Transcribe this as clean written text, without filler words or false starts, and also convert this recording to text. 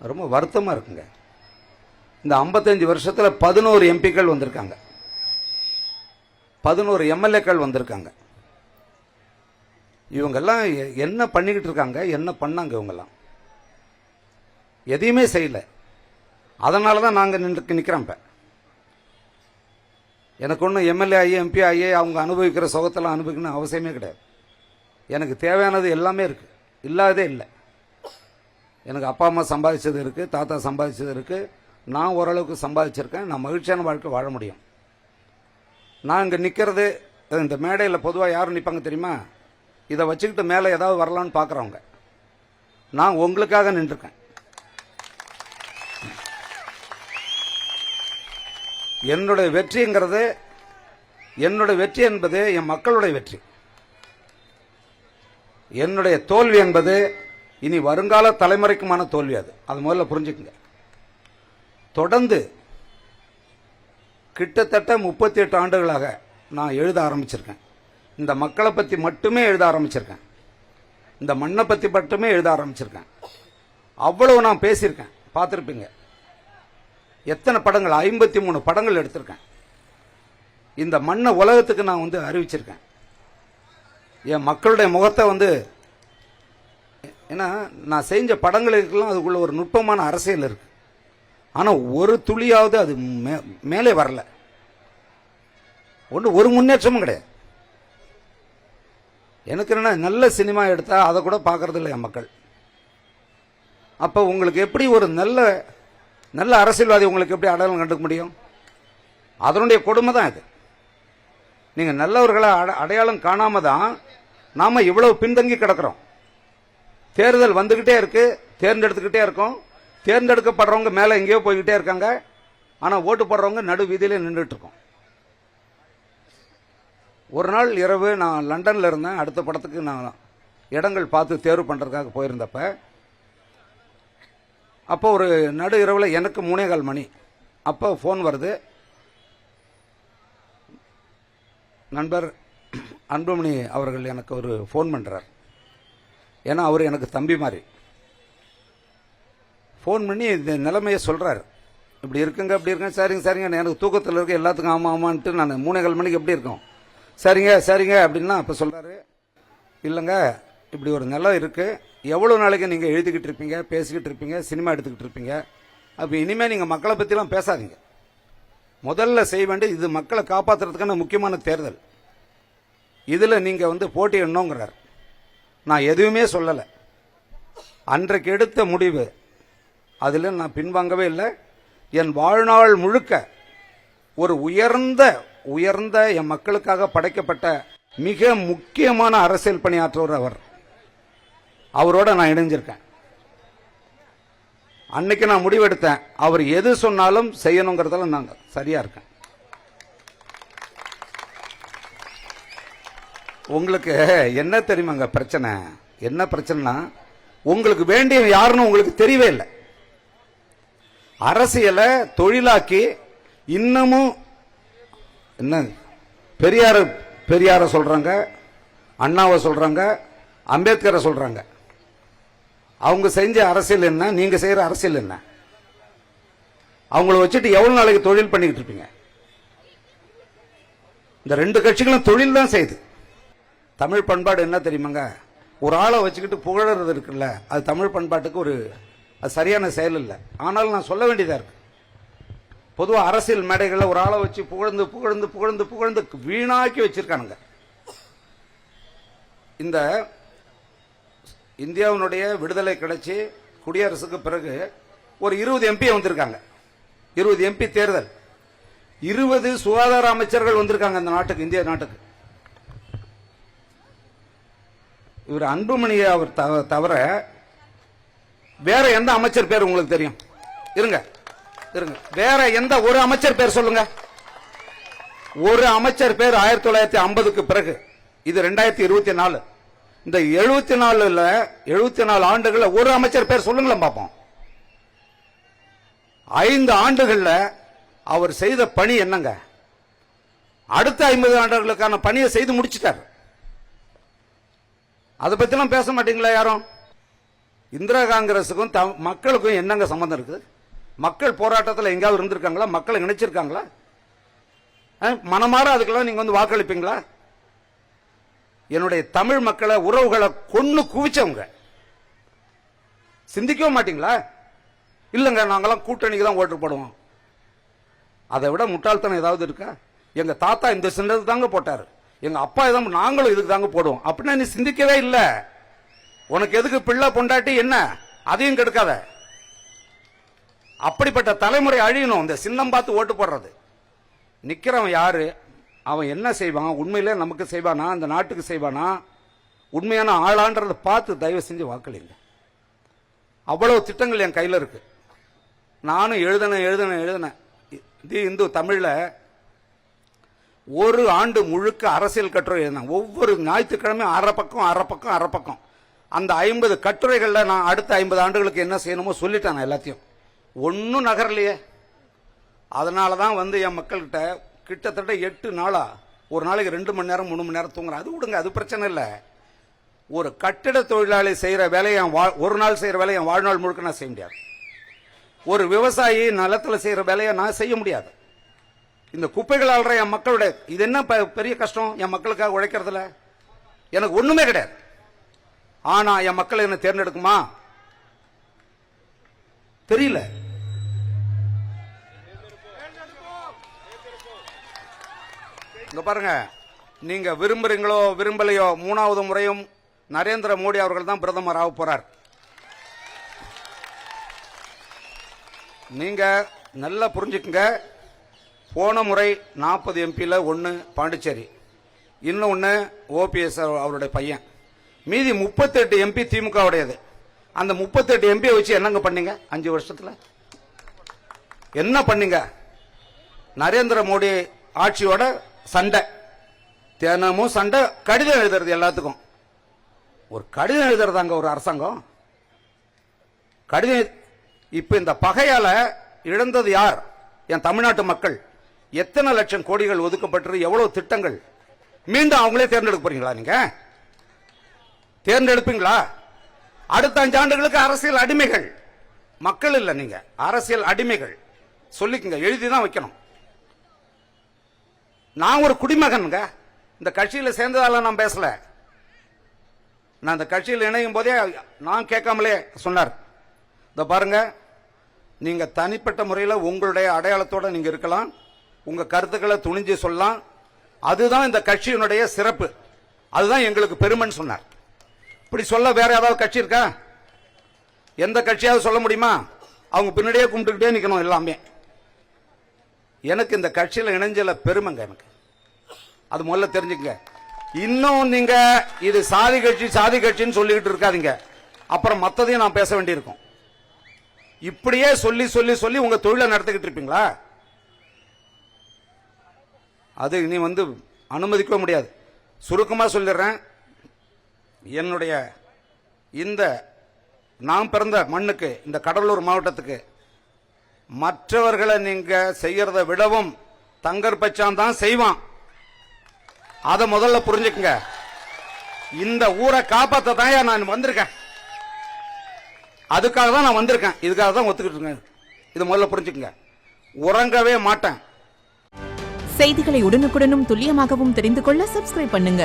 ரொம்ப வருத்தமா இருக்குங்க. இந்த 55 வருஷத்துல 11 எம்பிக்கள் வந்திருக்காங்க, 11 எம்எல்ஏக்கள் வந்திருக்காங்க. இவங்கெல்லாம் என்ன பண்ணிக்கிட்டு இருக்காங்க, என்ன பண்ணாங்க? இவங்கெல்லாம் எதையுமே செய்யல. அதனால தான் நாங்கள் நிற்கிறோம். இப்போ எனக்கு ஒன்றும் எம்எல்ஏ ஆகி எம்பி ஆகி அவங்க அனுபவிக்கிற சுகத்தெல்லாம் அனுபவிக்கணும் அவசியமே கிடையாது. எனக்கு தேவையானது எல்லாமே இருக்குது, இல்லாததே இல்லை. எனக்கு அப்பா அம்மா சம்பாதிச்சது இருக்குது, தாத்தா சம்பாதிச்சது இருக்குது, நான் ஓரளவுக்கு சம்பாதிச்சிருக்கேன். நான் மகிழ்ச்சியான வாழ்க்கை வாழ முடியும். நான் இங்கே நிற்கிறது, இந்த மேடையில் பொதுவாக யாரும் நிற்பாங்க தெரியுமா? இதை வச்சுக்கிட்டு மேலே ஏதாவது வரலான்னு பார்க்குறவங்க. நான் உங்களுக்காக நின்றுருக்கேன். என்னுடைய வெற்றிங்கிறது, என்னுடைய வெற்றி என்பது என் மக்களுடைய வெற்றி. என்னுடைய தோல்வி என்பது இனி வருங்கால தலைமுறைக்குமான தோல்வி. அது முதல்ல புரிஞ்சுக்குங்க. தொடர்ந்து கிட்டத்தட்ட 38 ஆண்டுகளாக நான் எழுத ஆரம்பிச்சிருக்கேன். இந்த மக்களை பற்றி மட்டுமே எழுத ஆரம்பிச்சிருக்கேன், இந்த மண்ணை பற்றி மட்டுமே எழுத ஆரம்பிச்சிருக்கேன். அவ்வளவு நான் பேசியிருக்கேன், பார்த்துருப்பீங்க. எத்தனை படங்கள், 53 படங்கள் எடுத்திருக்கேன். இந்த மண்ணை உலகத்துக்கு நான் அறிவிச்சிருக்கேன். என் மக்களுடைய முகத்தை ஏன்னா நான் செஞ்ச படங்களுக்கெல்லாம் அதுக்குள்ள ஒரு நுட்பமான அரசியல் இருக்கு. ஆனால் ஒரு துளியாவது அது மேலே வரல. ஒரு முன்னேற்றமும் கிடையாது. எனக்கு என்ன, நல்ல சினிமா எடுத்தா அதை கூட பார்க்கறது இல்லை என் மக்கள். அப்போ உங்களுக்கு எப்படி ஒரு நல்ல அரசியல்வாதி உங்களுக்கு எப்படி அடையாளம் கண்டுக்க முடியும்? அதனுடைய கொடுமை தான் இது. நீங்க நல்லவர்களை அடையாளம் காணாம தான் நாம இவ்வளவு பின்தங்கி கிடக்கிறோம். தேர்தல் வந்துகிட்டே இருக்கு, தேர்ந்தெடுத்துக்கிட்டே இருக்கோம். தேர்ந்தெடுக்கப்படுறவங்க மேல எங்கேயோ போய்கிட்டே இருக்காங்க, ஆனா ஓட்டு போடுறவங்க நடு வீதியில நின்றுட்டு இருக்கோம். ஒரு நாள் இரவு நான் லண்டன்ல இருந்தேன். அடுத்த படத்துக்கு நான் இடங்கள் பார்த்து தேர்வு பண்றதுக்காக போயிருந்தப்ப, அப்போ ஒரு நடு இரவுல எனக்கு 3:15 மணி. அப்போ ஃபோன் வருது. நண்பர் அன்புமணி அவர்கள் எனக்கு ஒரு ஃபோன் பண்றார். ஏன்னா அவர் எனக்கு தம்பி மாதிரி. ஃபோன் பண்ணி இந்த நிலைமையை சொல்றாரு. இப்படி இருக்குங்க, அப்படி இருக்குங்க. சரிங்க சரிங்க, எனக்கு தூக்கத்தில் இருக்கு, எல்லாத்துக்கும் ஆமா ஆமான்ட்டு நான் 3:15 மணிக்கு எப்படி இருக்கும், சரிங்க சரிங்க அப்படின்னா அப்போ சொல்றாரு, இல்லைங்க இப்படி ஒரு நிலம் இருக்கு, எவ்வளவு நாளைக்கு நீங்க எழுதிக்கிட்டு இருப்பீங்க, பேசிக்கிட்டு இருப்பீங்க, சினிமா எடுத்துக்கிட்டு இருப்பீங்க. அப்ப இனிமே நீங்க மக்களை பத்திலாம் பேசாதீங்க. முதல்ல செய்ய வேண்டிய இது மக்களை காப்பாற்றுறதுக்கான முக்கியமான தேர்தல். இதுல நீங்க போட்டியிடணுங்கிறார். நான் எதுவுமே சொல்லலை. அன்றைக்கு எடுத்த முடிவு, அதில் நான் பின்வாங்கவே இல்லை. என் வாழ்நாள் முழுக்க ஒரு உயர்ந்த என் மக்களுக்காக படைக்கப்பட்ட மிக முக்கியமான அரசியல் பணியாற்றுவர் அவர். அவரோட நான் இணைஞ்சிருக்கேன். அன்னைக்கு நான் முடிவெடுத்தேன், அவர் எது சொன்னாலும் செய்யணுங்கிறதுல நான் சரியா இருக்கேன். உங்களுக்கு என்ன தெரியுமாங்க பிரச்சனை? என்ன பிரச்சனைனா, உங்களுக்கு வேண்டிய யாருன்னு உங்களுக்கு தெரியவே இல்லை. அரசியலை தொழிலாக்கி இன்னமும் என்ன பெரியார சொல்றாங்க, அண்ணாவை சொல்றாங்க, அம்பேத்கரை சொல்றாங்க. அவங்க செஞ்ச அரசியல் என்ன, நீங்க செய்யற அரசியல் என்ன? அவங்கள வச்சுட்டு எவ்வளவு நாளைக்கு தொழில் பண்ணிக்கிட்டு இருப்பீங்க? இந்த ரெண்டு கட்சிகளும் தொழில் தான் செய்யுது. தமிழ் பண்பாடு என்ன தெரியுமாங்க? ஒரு ஆளை வச்சுக்கிட்டு புகழறது இருக்குல்ல, அது தமிழ் பண்பாட்டுக்கு அது சரியான செயல் இல்லை. ஆனாலும் நான் சொல்ல வேண்டியதா இருக்கு. பொதுவாக அரசியல் மேடைகளில் ஒரு ஆளை வச்சு புகழ்ந்து புகழ்ந்து புகழ்ந்து புகழ்ந்து வீணாக்கி வச்சிருக்கானுங்க. இந்த இந்தியாவினுடைய விடுதலை கிடைச்சி குடியரசுக்கு பிறகு ஒரு 20 எம்பி வந்திருக்காங்க. 20 எம்பி தேர்தல், 20 சுகாதார அமைச்சர்கள் வந்திருக்காங்க இந்த நாட்டுக்கு, இந்திய நாட்டுக்கு. இவர் அன்புமணியை அவர் தவிர வேற எந்த அமைச்சர் பேர் உங்களுக்கு தெரியும்? இருங்க, வேற எந்த ஒரு அமைச்சர் பேர் சொல்லுங்க. ஒரு அமைச்சர் பேர் 1950க்கு பிறகு, இது 2024, இந்த 74 ஆண்டுகள்ல ஒரு அமைச்சர் பேர் சொல்லுங்களேன் பாப்போம். 5 ஆண்டுகள்ல அவர் செய்த பணி என்னங்க? அடுத்த 50 ஆண்டுகளுக்கான பணியை செய்து முடிச்சிட்டார். அதை பத்திலாம் பேச மாட்டீங்களா யாரும்? இந்திரா காங்கிரஸுக்கும் மக்களுக்கும் என்னங்க சம்பந்தம் இருக்குது? மக்கள் போராட்டத்தில் எங்கேயாவது இருந்திருக்காங்களா? மக்களை நினைச்சிருக்காங்களா? மனமாற அதுக்கெல்லாம் நீங்க வந்து வாக்களிப்பீங்களா? என்னுடைய தமிழ் மக்களை, உறவுகளை கொன்னு குவிச்சவங்க சிந்திக்கவும் மாட்டீங்களா? இல்லங்க நாங்கெல்லாம் கூட்டணிக்கு தான் ஓட்டு போடுவோம். அதை விட முட்டாள்தனம் ஏதாவது இருக்கா? எங்க தாத்தா இந்த சின்னது தாங்க போட்டாரு, எங்க அப்பா இதான், நாங்களும் இதுக்கு தாங்க போடுவோம் அப்படின்னா நீ சிந்திக்கவே இல்லை. உனக்கு எதுக்கு பிள்ளை பொண்டாட்டி என்ன, அதையும் கெடுக்காத. அப்படிப்பட்ட தலைமுறை அழியணும். இந்த சின்னம் பார்த்து ஓட்டு போடுறது. நிக்கிறவன் யாரு, அவன் என்ன செய்வான், உண்மையிலே நமக்கு செய்வானா, அந்த நாட்டுக்கு செய்வானா, உண்மையான ஆளான்றதை பார்த்து தயவு செஞ்சு வாக்களிங்க. அவ்வளவு திட்டங்கள் என் கையில் இருக்கு. நானும் எழுதினேன். தி இந்து தமிழ்ல ஒரு ஆண்டு முழுக்க அரசியல் கட்டுரை எழுதினேன். ஒவ்வொரு ஞாயிற்றுக்கிழமை அரை பக்கம். அந்த 50 கட்டுரைகள்ல நான் அடுத்த 50 ஆண்டுகளுக்கு என்ன செய்யணுமோ சொல்லிட்டேன். எல்லாத்தையும் ஒன்னும் நகரலையே. அதனாலதான் வந்து என் மக்கள்கிட்ட கிட்டத்தட்ட 8 நாளா ஒரு நாளைக்கு 2 மணி நேரம் 3 மணி நேரம் தூங்குறேன். அது விடுங்க, அது பிரச்சனை இல்லை. ஒரு கட்டிட தொழிலாளி செய்யற வேலையை ஒரு நாள் செய்யற வேலையை வாழ்நாள் முழுக்க நான் செய்ய முடியாது. ஒரு விவசாயி நிலத்துல செய்யற வேலையை நான் செய்ய முடியாது. இந்த குப்பைகள் ஆள்ற என் மக்களுடைய இது என்ன பெரிய கஷ்டம்? என் மக்களுக்காக உழைக்கிறதுல எனக்கு ஒண்ணுமே கிடையாது. ஆனா என் மக்களை என்ன தேர்ந்தெடுக்குமா? தெரியல. இங்க பாருங்க, நீங்க விரும்புறீங்களோ விரும்பலையோ 3வது முறையும் நரேந்திர மோடி அவர்கள் தான் பிரதமர் ஆக போறார். நீங்க நல்லா புரிஞ்சுக்குங்க. போன முறை 40 எம்பியில் 1 பாண்டிச்சேரி, இன்னொன்னு ஓபிஎஸ் அவருடைய பையன், மீதி 38 எம்பி திமுக உடையது. அந்த 38 எம்பியை வச்சு என்னங்க பண்ணீங்க? 5 வருஷத்துல என்ன பண்ணீங்க? நரேந்திர மோடி ஆட்சியோட சண்டை, தினமும் சண்டை, கடிதம் எழுதுறது எல்லாத்துக்கும். ஒரு கடிதம் எழுதுறதாங்க ஒரு அரசாங்கம்? கடிதம். இப்ப இந்த பகையால இழந்தது யார்? என் தமிழ்நாட்டு மக்கள். எத்தனை லட்சம் கோடிகள் ஒதுக்கப்பட்டு எவ்வளவு திட்டங்கள். மீண்டும் அவங்களே தேர்ந்தெடுக்க போறீங்களா? நீங்க தேர்ந்தெடுப்பீங்களா? அடுத்த 5 ஆண்டுகளுக்கு அரசியல் அடிமைகள். மக்கள் இல்ல, நீங்க அரசியல் அடிமைகள். சொல்லிக்கங்க, எழுதிதான் வைக்கணும். நான் ஒரு குடிமகனுங்க. இந்த கட்சியில சேர்ந்ததால நான் பேசல. நான் இந்த கட்சியில் இணையும் போதே நான் கேட்காமலே சொன்னார், இத பாருங்க, நீங்க தனிப்பட்ட முறையில் உங்களுடைய அடையாளத்தோட நீங்க இருக்கலாம், உங்க கருத்துக்களை துணிஞ்சு சொல்லலாம், அதுதான் இந்த கட்சியினுடைய சிறப்பு, அதுதான் எங்களுக்கு பெருமைன்னு சொன்னார். இப்படி சொல்ல வேற ஏதாவது கட்சி இருக்கா? எந்த கட்சியாவது சொல்ல முடியுமா? அவங்க பின்னாடியே கும்பிட்டுக்கிட்டே நிக்கணும் எல்லாமே. எனக்கு இந்த கட்சியில் இணைஞ்சல பெருமைங்க எனக்கு. அது முதல்ல தெரிஞ்சுங்க. இன்னும் நீங்க இது சாதி கட்சின்னு சொல்லிக்கிட்டு இருக்காதீங்க. அப்புறம் மத்ததையும் நான் பேச வேண்டியிருக்கும். இப்படியே சொல்லி சொல்லி சொல்லி உங்க தொழிலை நடத்திக்கிட்டு இருப்பீங்களா? அது நீ வந்து அனுமதிக்க முடியாது. சுருக்கமா சொல்லிடுறேன், என்னுடைய இந்த நான் பிறந்த மண்ணுக்கு, இந்த கடலூர் மாவட்டத்துக்கு, மற்றவர்களை நீங்க செய்யறத விடவும் தங்கர் பச்சான் தான் செய்வான். அதை முதல்ல புரிஞ்சுக்குங்க. இந்த ஊரை காப்பாத்த தான் நான் வந்திருக்கேன். அதுக்காக தான் நான் வந்திருக்கேன். இதுக்காக தான் ஒத்துக்கிட்டு இருக்கேன். இது முதல்ல புரிஞ்சுக்குங்க. உறங்கவே மாட்டேன். செய்திகளை உடனுக்குடனும் துல்லியமாகவும் தெரிந்து கொள்ள சப்ஸ்கிரைப் பண்ணுங்க.